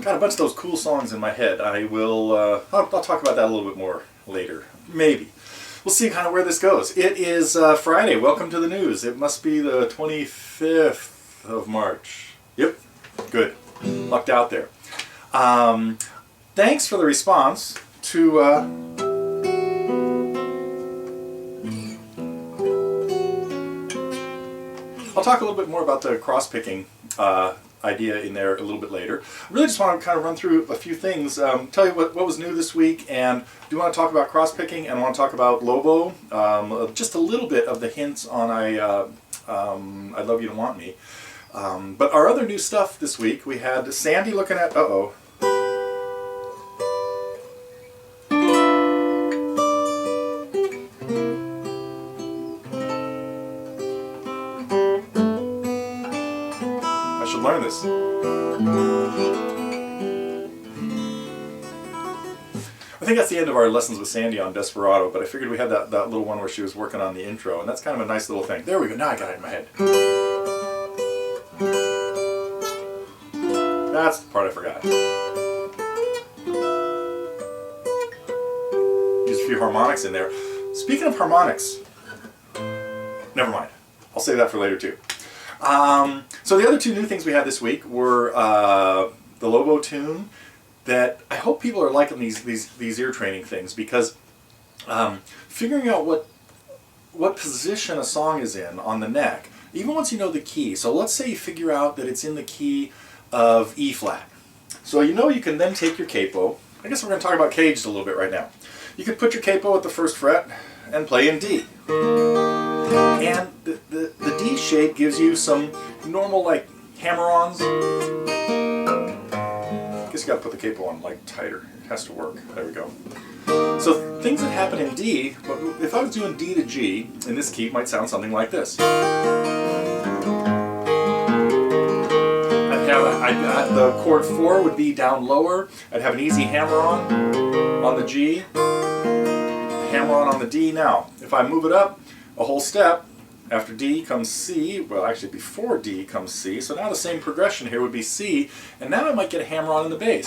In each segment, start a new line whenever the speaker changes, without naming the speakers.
Got a bunch of those cool songs in my head. I'll talk about that a little bit more later. Maybe. We'll see kind of where this goes. It is Friday. Welcome to the news. It must be the 25th of March. Yep. Good. Lucked out there. Thanks for the response to... I'll talk a little bit more about the cross-picking idea in there a little bit later. I really just want to kind of run through a few things, tell you what was new this week, and do want to talk about cross-picking, and I want to talk about Lobo, just a little bit of the hints on I Love You to Want Me. But our other new stuff this week, we had Sandy looking at, learn this. I think that's the end of our lessons with Sandy on Desperado, but I figured we had that little one where she was working on the intro, and that's kind of a nice little thing. There we go, now I got it in my head. That's the part I forgot. Use a few harmonics in there. Speaking of harmonics, never mind. I'll save that for later too. So the other two new things we had this week were the Lobo tune that I hope people are liking these ear training things, because figuring out what position a song is in on the neck, even once you know the key. So let's say you figure out that it's in the key of E flat. So you know you can then take your capo. I guess we're going to talk about caged a little bit right now. You could put your capo at the first fret and play in D. And the D shape gives you some normal like hammer-ons. I guess you gotta put the capo on like tighter. It has to work. There we go. So things that happen in D, if I was doing D to G in this key, it might sound something like this. The chord 4 would be down lower. I'd have an easy hammer-on the G, hammer-on the D. Now, if I move it up a whole step, after D comes C, well actually before D comes C, so now the same progression here would be C, and now I might get a hammer-on in the bass.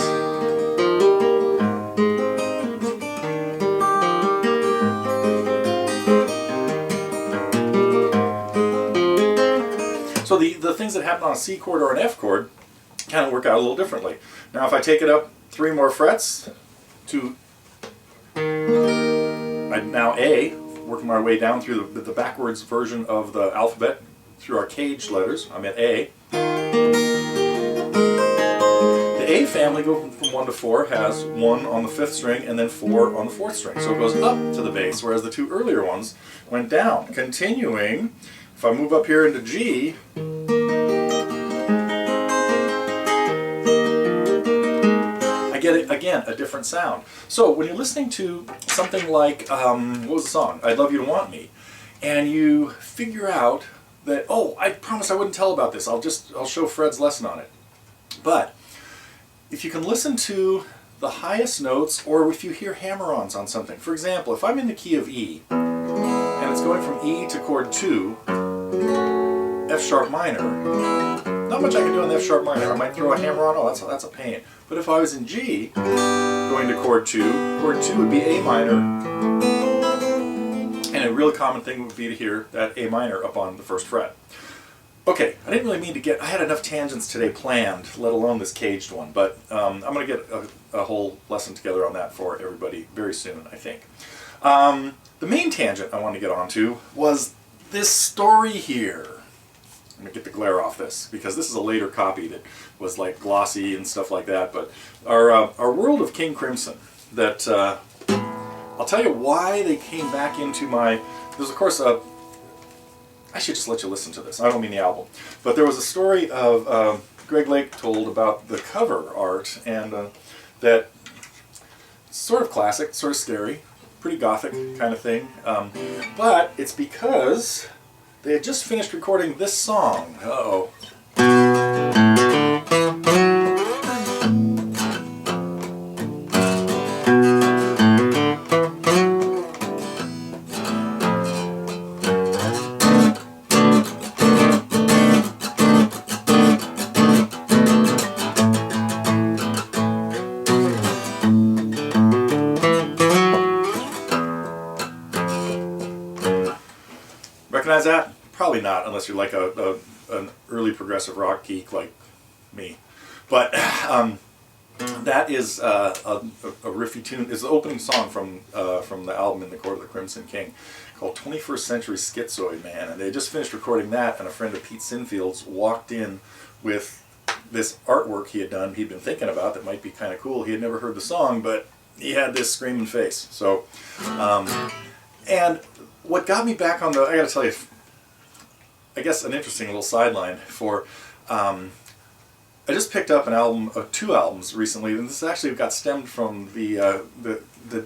So the things that happen on a C chord or an F chord kind of work out a little differently. Now if I take it up 3 more frets to now A, working my way down through the backwards version of the alphabet through our caged letters. I'm at A. The A family, going from 1 to 4, has 1 on the 5th string and then 4 on the 4th string. So it goes up to the bass, whereas the 2 earlier ones went down. Continuing, if I move up here into G, I get, again, a different sound. So when you're listening to something like, what was the song? I Love You to Want Me, and you figure out that, oh, I promised I wouldn't tell about this. I'll show Fred's lesson on it. But if you can listen to the highest notes, or if you hear hammer-ons on something. For example, if I'm in the key of E, and it's going from E to chord 2, F sharp minor, not much I can do on the F sharp minor. I might throw a hammer on, oh, that's a pain. But if I was in G, going to chord 2 would be A minor, and it real common thing would be to hear that A minor up on the first fret. Okay, I didn't really mean to get, I had enough tangents today planned, let alone this caged one, but I'm going to get a whole lesson together on that for everybody very soon, I think. The main tangent I wanted to get onto was this story here. I'm going to get the glare off this, because this is a later copy that was like glossy and stuff like that, but our world of King Crimson, that I'll tell you why they came back into my, there's of course I should just let you listen to this. I don't mean the album. But there was a story of Greg Lake told about the cover art, and that sort of classic, sort of scary, pretty gothic kind of thing. But it's because they had just finished recording this song. Uh-oh. Recognize that? Probably not, unless you're like an early progressive rock geek like me. But that is a riffy tune. It's the opening song from the album In the Court of the Crimson King, called 21st Century Schizoid Man. And they just finished recording that, and a friend of Pete Sinfield's walked in with this artwork he had done, he'd been thinking about, that might be kind of cool. He had never heard the song, but he had this screaming face. So, and what got me back on the, I gotta tell you, I guess an interesting little sideline for, I just picked up an album, two albums recently, and this actually got stemmed from the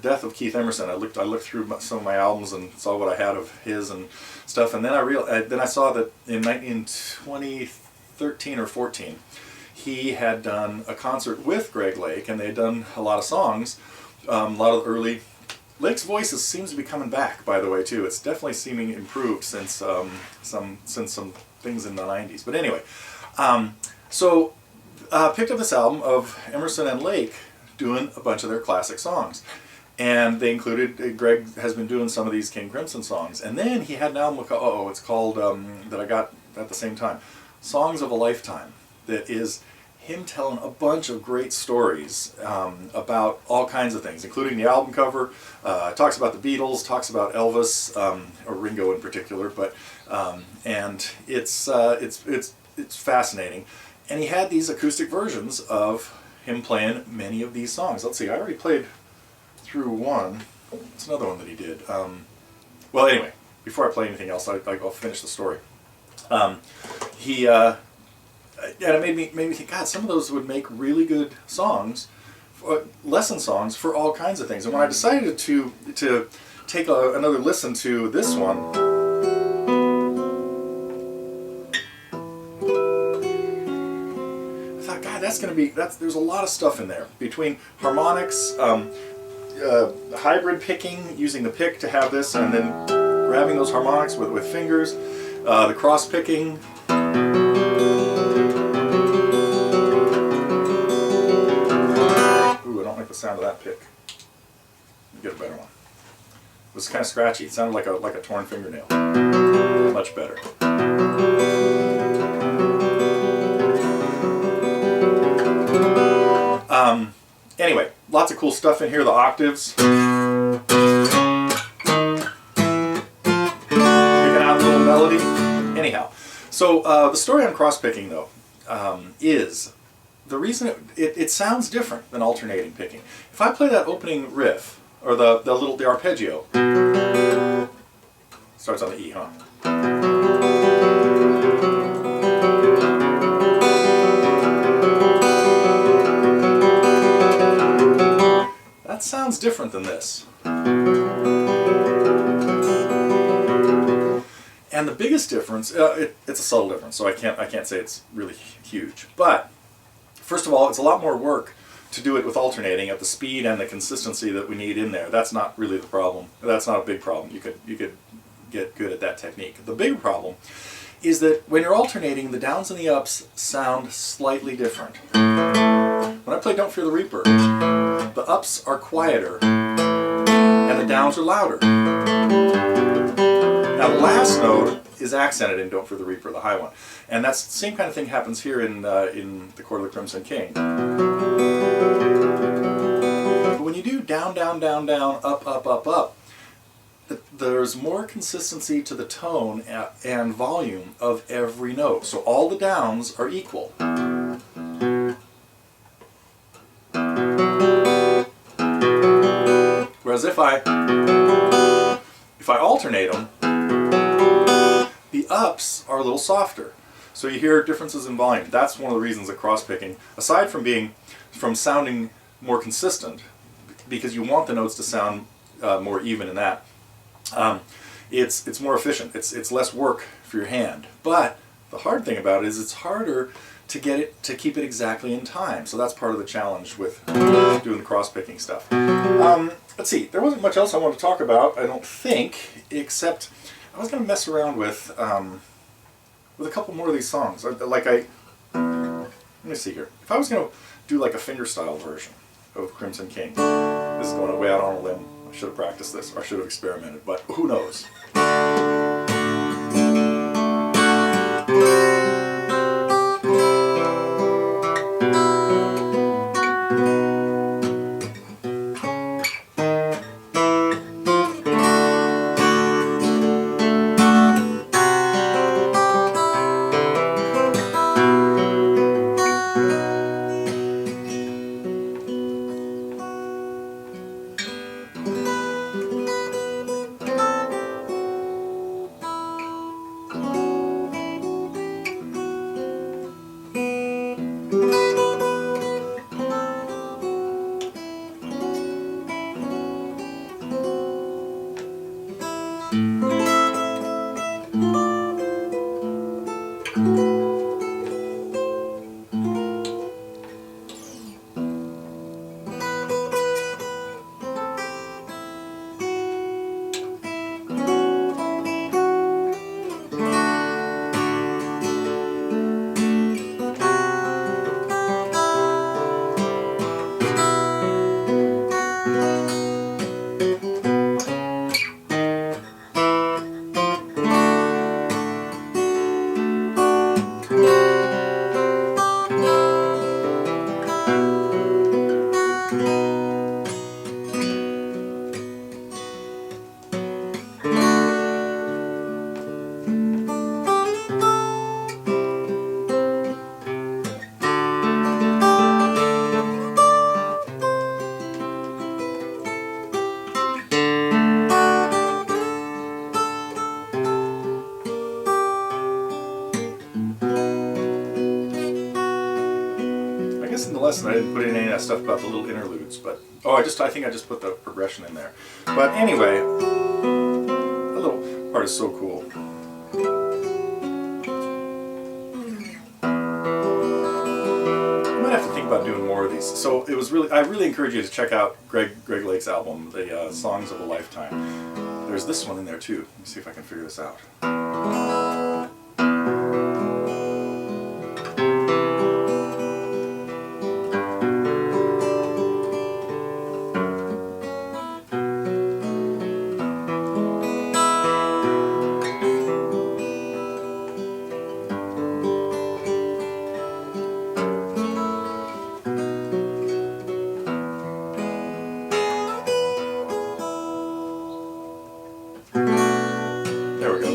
death of Keith Emerson. I looked through some of my albums and saw what I had of his and stuff, and then I saw that in 2013 or 14, he had done a concert with Greg Lake, and they had done a lot of songs, a lot of early. Lake's voice seems to be coming back, by the way, too. It's definitely seeming improved since some things in the 90s. But anyway, so picked up this album of Emerson and Lake doing a bunch of their classic songs. And they included, Greg has been doing some of these King Crimson songs. And then he had an album, it's called, that I got at the same time, Songs of a Lifetime, that is him telling a bunch of great stories about all kinds of things, including the album cover. Talks about the Beatles, talks about Elvis, or Ringo in particular, but and it's fascinating. And he had these acoustic versions of him playing many of these songs. Let's see, I already played through one. It's another one that he did. Well, anyway, before I play anything else, I'll finish the story. And it made me think, God, some of those would make really good songs, lesson songs for all kinds of things. And when I decided to take another listen to this one, I thought, God, there's a lot of stuff in there, between harmonics, hybrid picking, using the pick to have this, and then grabbing those harmonics with fingers, the cross picking. The sound of that pick. Get a better one. It was kind of scratchy. It sounded like a torn fingernail. Much better. Anyway, lots of cool stuff in here. The octaves. Picking out a little melody. Anyhow, so the story on cross picking though is. The reason it sounds different than alternating picking. If I play that opening riff, or the arpeggio, starts on the E, huh? That sounds different than this. And the biggest difference, it's a subtle difference, so I can't say it's really huge, but first of all, it's a lot more work to do it with alternating at the speed and the consistency that we need in there. That's not really the problem. That's not a big problem. You could get good at that technique. The bigger problem is that when you're alternating, the downs and the ups sound slightly different. When I play Don't Fear the Reaper, the ups are quieter and the downs are louder. Now the last note is accented in Don't for the Reaper, the high one. And that's the same kind of thing happens here in the chord of the Crimson King. But when you do down, down, down, down, up, up, up, up, there's more consistency to the tone and volume of every note. So all the downs are equal. Whereas if I alternate them, the ups are a little softer. So you hear differences in volume. That's one of the reasons that cross-picking, aside from sounding more consistent, because you want the notes to sound more even in that, it's more efficient. It's less work for your hand. But the hard thing about it is it's harder to get it to keep it exactly in time. So that's part of the challenge with doing the cross-picking stuff. Let's see. There wasn't much else I wanted to talk about, I don't think, except I was going to mess around with a couple more of these songs. Let me see here. If I was going to do like a fingerstyle version of Crimson King, this is going way out on a limb. I should have practiced this, or I should have experimented, but who knows? In the lesson I didn't put in any of that stuff about the little interludes, but I think I just put the progression in there. But anyway, that little part is so cool. I might have to think about doing more of these. So it was I really encourage you to check out Greg Lake's album, the Songs of a Lifetime. There's this one in there too. Let me see if I can figure this out. There we go.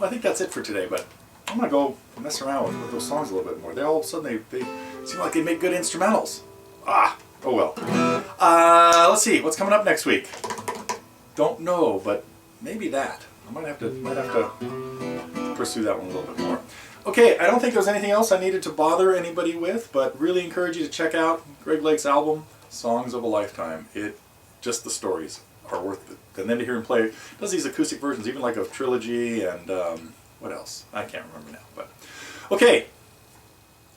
Well, I think that's it for today, but I'm going to go mess around with those songs a little bit more. They all of a sudden, they seem like they make good instrumentals. Oh well. Let's see, what's coming up next week? Don't know, but maybe that. I might have to pursue that one a little bit more. Okay, I don't think there's anything else I needed to bother anybody with, but really encourage you to check out Greg Lake's album, Songs of a Lifetime. Just the stories are worth it. And then to hear him play, he does these acoustic versions, even like of Trilogy and what else? I can't remember now. But okay,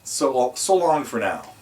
so long for now.